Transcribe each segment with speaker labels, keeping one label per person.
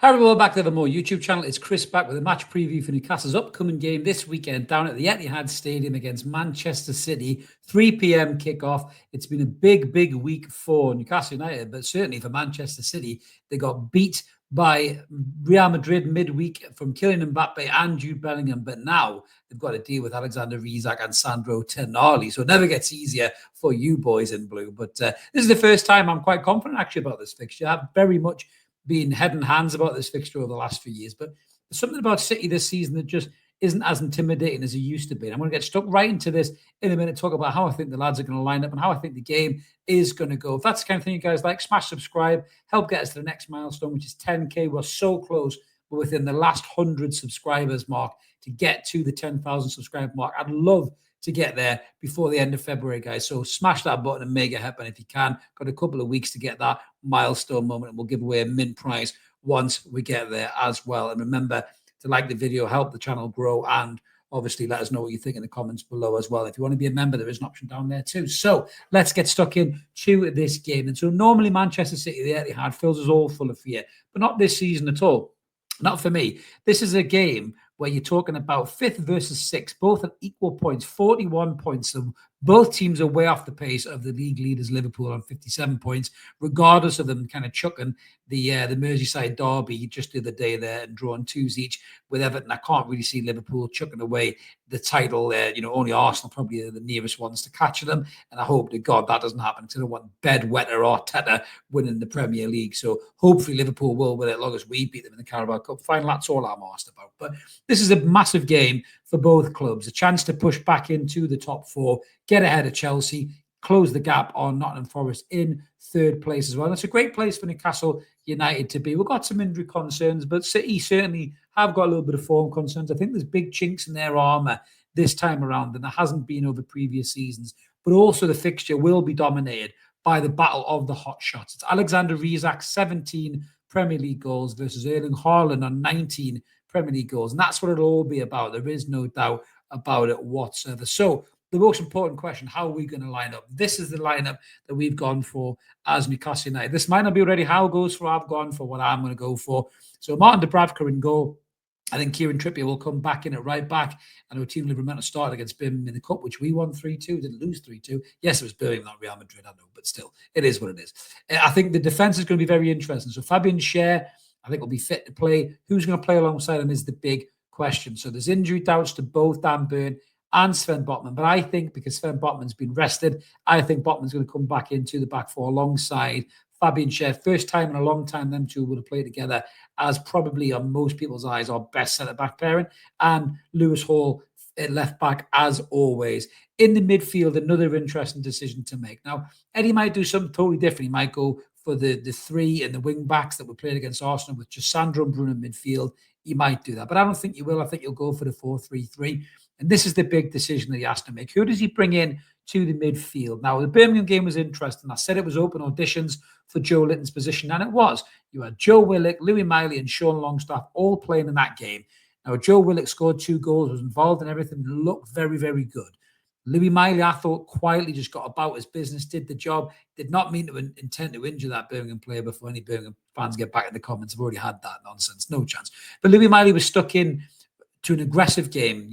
Speaker 1: Hi everyone, back to the More YouTube channel. It's Chris back with a match preview for Newcastle's upcoming game this weekend down at the Etihad Stadium against Manchester City. 3 p.m. kickoff. It's been a big week for Newcastle United, but certainly for Manchester City. They got beat by Real Madrid midweek from Kylian Mbappe and Jude Bellingham, but now they've got to deal with Alexander Isak and Sandro Tonali. So it never gets easier for you boys in blue. But this is the first time I'm quite confident actually about this fixture. I've very much been head and hands about this fixture over the last few years, but there's something about City this season that just isn't as intimidating as it used to be. I'm going to get stuck right into this in a minute, talk about how I think the lads are going to line up and how I think the game is going to go. If that's the kind of thing you guys like, smash subscribe, help get us to the next milestone, which is 10K. We're so close. We're within the last 100 subscribers mark to get to the 10,000 subscriber mark. I'd love to get there before the end of February, guys. So smash that button and make it happen if you can. Got a couple of weeks to get that milestone moment, and we'll give away a mint prize once we get there as well. And remember to like the video, help the channel grow, and obviously let us know what you think in the comments below as well. If you want to be a member, there is an option down there too. So let's get stuck in to this game. And so normally Manchester City, the Etihad, fills us all full of fear, but not this season at all. Not for me. This is a game where you're talking about 5th versus 6th, both at equal points, 41 points. So both teams are way off the pace of the league leaders, Liverpool, on 57 points, regardless of them kind of chucking the Merseyside derby just the other day there and drawing 2s each with Everton. I can't really see Liverpool chucking away the title there. Only Arsenal probably are the nearest ones to catch them. And I hope to God that doesn't happen because I don't want bedwetter Arteta winning the Premier League. So hopefully Liverpool will win it as long as we beat them in the Carabao Cup final. That's all I'm asked about. But this is a massive game for both clubs. A chance to push back into the top 4, get ahead of Chelsea, close the gap on Nottingham Forest in 3rd place as well. And it's a great place for Newcastle United to be. We've got some injury concerns, but City certainly have got a little bit of form concerns. I think there's big chinks in their armour this time around, and there hasn't been over previous seasons. But also the fixture will be dominated by the battle of the hot shots. It's Alexander Isak, 17 Premier League goals versus Erling Haaland on 19 Premier League goals. And that's what it'll all be about. There is no doubt about it whatsoever. So the most important question, how are we going to line up? This is the lineup that we've gone for as Newcastle United. This might not be already how it goes for. I've gone for what I'm going to go for. So Martin Dubravka in goal. I think Kieran Trippier will come back in at right back. I know Team Liverpool started against Birmingham in the Cup, which we won 3-2, didn't lose 3-2. Yes, it was Birmingham, not Real Madrid, I know, but still, it is what it is. I think the defence is going to be very interesting. So Fabian Schär, I think, will be fit to play. Who's going to play alongside him is the big question. So there's injury doubts to both Dan Burn and Sven Botman. But I think because Sven Botman's been rested, I think Botman's going to come back into the back 4 alongside Fabian Schär. First time in a long time them two would have played together as probably on most people's eyes our best centre-back pairing. And Lewis Hall at left back as always. In the midfield, another interesting decision to make. Now, Eddie might do something totally different. He might go for the 3 and the wing backs that were playing against Arsenal with just Sandro and Bruno in midfield. He might do that, but I don't think he will. I think he'll go for the 4-3-3. And this is the big decision that he has to make. Who does he bring in to the midfield? Now, the Birmingham game was interesting. I said it was open auditions for Joe Linton's position, and it was. You had Joe Willock, Louis Miley, and Sean Longstaff all playing in that game. Now, Joe Willock scored 2 goals, was involved in everything, looked very, very good. Louis Miley, I thought, quietly just got about his business, did the job, did not mean to intend to injure that Birmingham player before any Birmingham fans get back in the comments. I've already had that nonsense, no chance. But Louis Miley was stuck in to an aggressive game,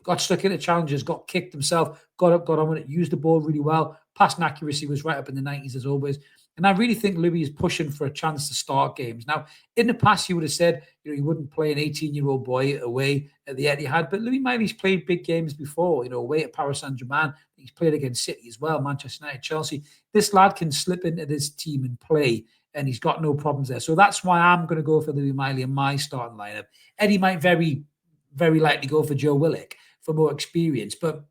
Speaker 1: got stuck into challenges, got kicked himself, got up, got on with it, used the ball really well. Passing accuracy was right up in the 90s as always. And I really think Louis is pushing for a chance to start games. Now, in the past, you would have said, you wouldn't play an 18-year-old boy away at the Etihad, but Louis Miley's played big games before, away at Paris Saint-Germain. He's played against City as well, Manchester United, Chelsea. This lad can slip into this team and play, and he's got no problems there. So that's why I'm going to go for Louis Miley in my starting lineup. Eddie might very, very likely go for Joe Willock for more experience, but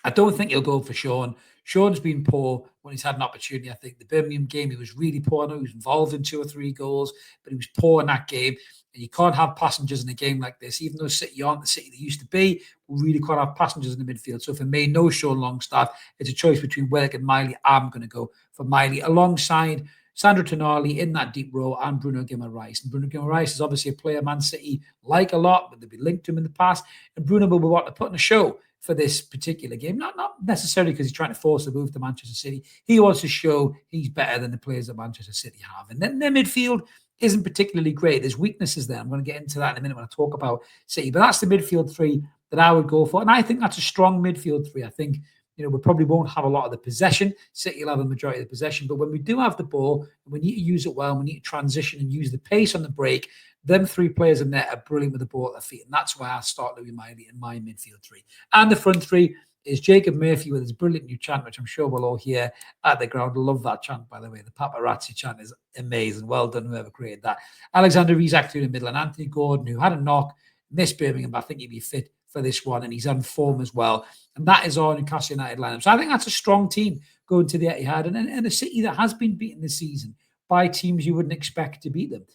Speaker 1: I don't think he'll go for Sean. Sean's been poor when he's had an opportunity. I think the Birmingham game, he was really poor. I know he was involved in 2 or 3 goals, but he was poor in that game. And you can't have passengers in a game like this, even though City aren't the City they used to be. We really can't have passengers in the midfield. So for me, no Sean Longstaff. It's a choice between Willock and Miley. I'm going to go for Miley alongside Sandro Tonali in that deep row and Bruno Guimaraes. And Bruno Guimaraes is obviously a player Man City like a lot, but they've been linked to him in the past. And Bruno will want to put on a show for this particular game. Not necessarily because he's trying to force a move to Manchester City. He wants to show he's better than the players that Manchester City have. And then their midfield, isn't particularly great. There's weaknesses there. I'm going to get into that in a minute when I talk about City. But that's the midfield three that I would go for. And I think that's a strong midfield three. I think, we probably won't have a lot of the possession. City will have a majority of the possession. But when we do have the ball, we need to use it well. We need to transition and use the pace on the break. Them three players in there are brilliant with the ball at their feet. And that's why I start Louis Miley in my midfield three. And the front three is Jacob Murphy with his brilliant new chant, which I'm sure we'll all hear at the ground. I love that chant, by the way. The paparazzi chant is amazing. Well done, whoever created that. Alexander Isak through the middle, and Anthony Gordon, who had a knock, missed Birmingham, but I think he'd be fit for this one, and he's on form as well. And that is our Newcastle United lineup. So I think that's a strong team going to the Etihad, and a City that has been beaten this season by teams you wouldn't expect to beat them.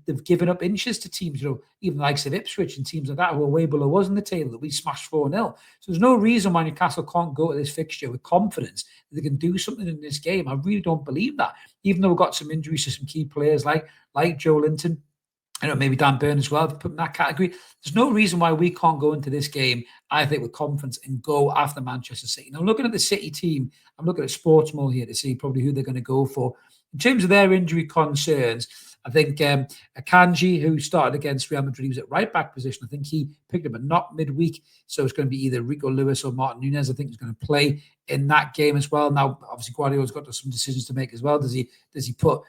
Speaker 1: They've given up inches to teams, even the likes of Ipswich and teams like that who are way below us in the table that we smashed 4-0. So there's no reason why Newcastle can't go to this fixture with confidence that they can do something in this game. I really don't believe that. Even though we've got some injuries to some key players like Joe Linton, maybe Dan Burn as well, to put in that category. There's no reason why we can't go into this game, I think, with confidence and go after Manchester City. Now, looking at the City team, I'm looking at Sportsmall here to see probably who they're going to go for. In terms of their injury concerns, I think Akanji, who started against Real Madrid, was at right-back position. I think he picked up a knock midweek, so it's going to be either Rico Lewis or Martin Nunez, I think, is going to play in that game as well. Now, obviously, Guardiola's got some decisions to make as well. Does he put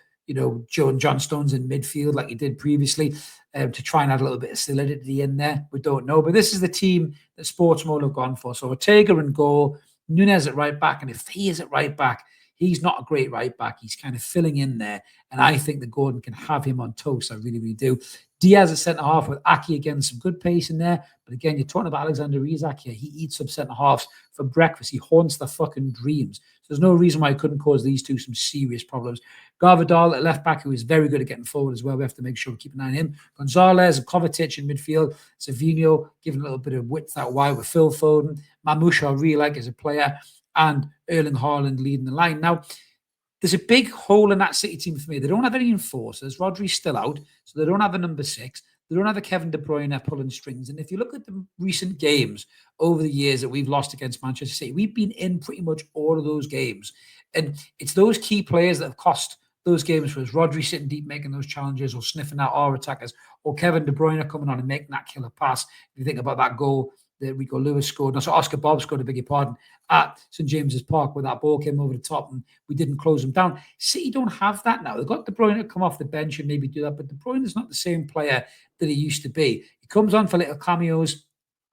Speaker 1: Joe and John Stones in midfield like he did previously to try and add a little bit of solidity in there? We don't know. But this is the team that Sportsmall have gone for. So Ortega in goal, Nunez at right back. And if he is at right back, he's not a great right back. He's kind of filling in there. And I think that Gordon can have him on toast. I really, really do. Diaz at centre-half with Aki again, some good pace in there. But again, you're talking about Alexander Isak here. He eats up centre-halves for breakfast. He haunts the fucking dreams. So there's no reason why he couldn't cause these two some serious problems. Garvadal at left-back, who is very good at getting forward as well. We have to make sure we keep an eye on him. Gonzalez and Kovacic in midfield. Savinho giving a little bit of width out wide with Phil Foden. Mamouche, I really like as a player. And Erling Haaland leading the line. Now, there's a big hole in that City team for me. They don't have any enforcers. Rodri's still out, so they don't have a number 6. They don't have a Kevin De Bruyne pulling strings. And if you look at the recent games over the years that we've lost against Manchester City, we've been in pretty much all of those games. And it's those key players that have cost those games for us. Rodri sitting deep making those challenges or sniffing out our attackers, or Kevin De Bruyne coming on and making that killer pass. If you think about that goal that Rico Lewis scored. No, so Oscar Bob scored, I beg your pardon, at St James's Park where that ball came over the top and we didn't close them down. City don't have that now. They've got De Bruyne to come off the bench and maybe do that, but De Bruyne is not the same player that he used to be. He comes on for little cameos.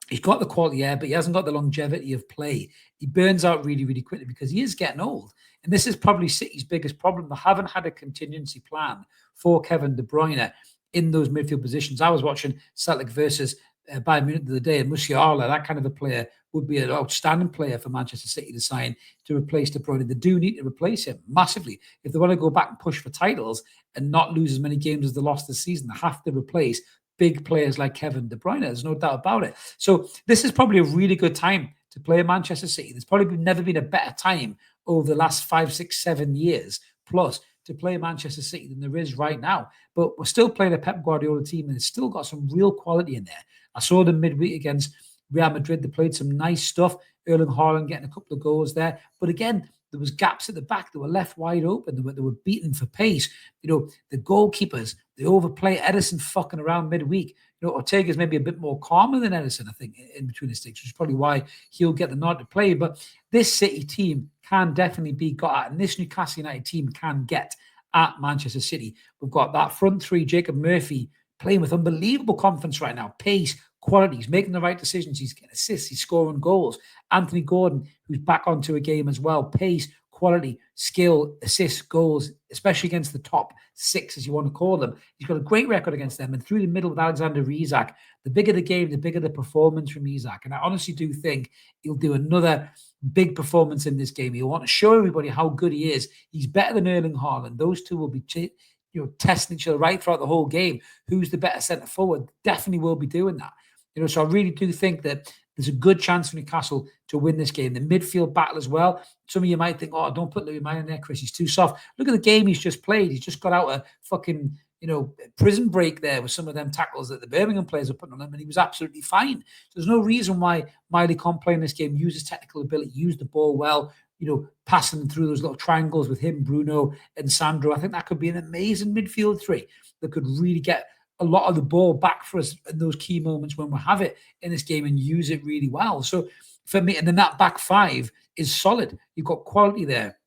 Speaker 1: He's got the quality there, but he hasn't got the longevity of play. He burns out really, really quickly because he is getting old. And this is probably City's biggest problem. They haven't had a contingency plan for Kevin De Bruyne in those midfield positions. I was watching Celtic versus Bayern Munich the other day, and Musiala, that kind of a player, would be an outstanding player for Manchester City to sign to replace De Bruyne. They do need to replace him massively. If they want to go back and push for titles and not lose as many games as they lost this season, they have to replace big players like Kevin De Bruyne. There's no doubt about it. So this is probably a really good time to play Manchester City. There's probably never been a better time over the last 5, 6, 7 years plus to play Manchester City than there is right now. But we're still playing a Pep Guardiola team, and it's still got some real quality in there. I saw them midweek against Real Madrid. They played some nice stuff. Erling Haaland getting a couple of goals there. But again, there was gaps at the back that were left wide open. They were beaten for pace. The goalkeepers, they overplay. Ederson fucking around midweek. Ortega's maybe a bit more calmer than Ederson, I think, in between the sticks, which is probably why he'll get the nod to play. But this City team can definitely be got at, and this Newcastle United team can get at Manchester City. We've got that front three, Jacob Murphy, playing with unbelievable confidence right now. Pace, quality. He's making the right decisions. He's getting assists. He's scoring goals. Anthony Gordon, who's back onto a game as well. Pace, quality, skill, assists, goals, especially against the top 6, as you want to call them. He's got a great record against them. And through the middle with Alexander Isak, the bigger the game, the bigger the performance from Isak. And I honestly do think he'll do another big performance in this game. He'll want to show everybody how good he is. He's better than Erling Haaland. Those two will be testing each other right throughout the whole game. Who's the better centre forward? Definitely will be doing that. So I really do think that there's a good chance for Newcastle to win this game. The midfield battle as well. Some of you might think, oh, don't put Louis Mine in there, Chris. He's too soft. Look at the game he's just played. He's just got out a fucking, prison break there with some of them tackles that the Birmingham players are putting on him, and he was absolutely fine. So there's no reason why Miley can't play in this game, use his technical ability, use the ball well, passing them through those little triangles with him, Bruno, and Sandro. I think that could be an amazing midfield three that could really get a lot of the ball back for us in those key moments when we have it in this game and use it really well. So for me, and then that back five is solid. You've got quality there.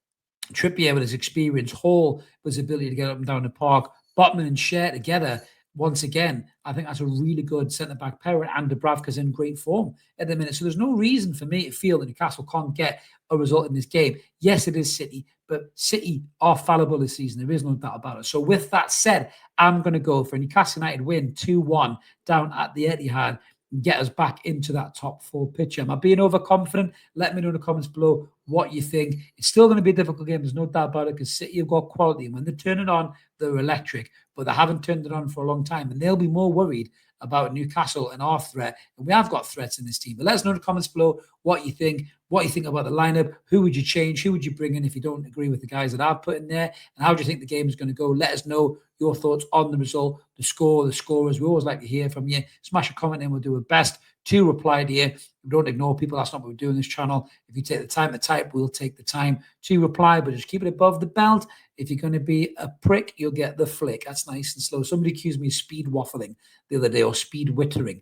Speaker 1: Trippier with his experience, Hall with his ability to get up and down the park, Botman and Schär together. Once again, I think that's a really good centre-back pair, and Dubravka's in great form at the minute. So there's no reason for me to feel that Newcastle can't get a result in this game. Yes, it is City, but City are fallible this season. There is no doubt about it. So with that said, I'm going to go for a Newcastle United win 2-1 down at the Etihad and get us back into that top four picture. Am I being overconfident? Let me know in the comments below what you think. It's still going to be a difficult game. There's no doubt about it because City have got quality. And when they turn it on, they're electric. But they haven't turned it on for a long time. And they'll be more worried about Newcastle and our threat. And we have got threats in this team. But let us know in the comments below what you think. What you think about the lineup. Who would you change? Who would you bring in if you don't agree with the guys that I've put in there? And how do you think the game is going to go? Let us know your thoughts on the result, the score, the scorers. We always like to hear from you. Smash a comment in. We'll do our best to reply to you. We don't ignore people. That's not what we do in this channel. If you take the time to type, we'll take the time to reply, but just keep it above the belt. If you're going to be a prick, you'll get the flick. That's nice and slow. Somebody accused me of speed waffling the other day, or speed wittering.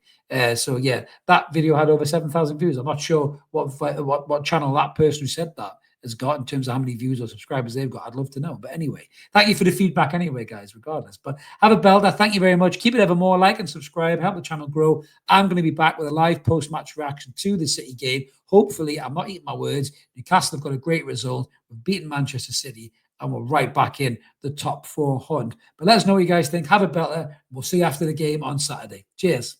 Speaker 1: So yeah, that video had over 7,000 views. I'm not sure what channel that person who said that has got in terms of how many views or subscribers they've got. I'd love to know. But anyway, thank you for the feedback anyway, guys, regardless. But have a belter. Thank you very much. Keep it ever more. Like and subscribe. Help the channel grow. I'm going to be back with a live post-match reaction to the City game. Hopefully, I'm not eating my words. Newcastle have got a great result. We've beaten Manchester City, and we're right back in the top 4 hunt. But let us know what you guys think. Have a belter. We'll see you after the game on Saturday. Cheers.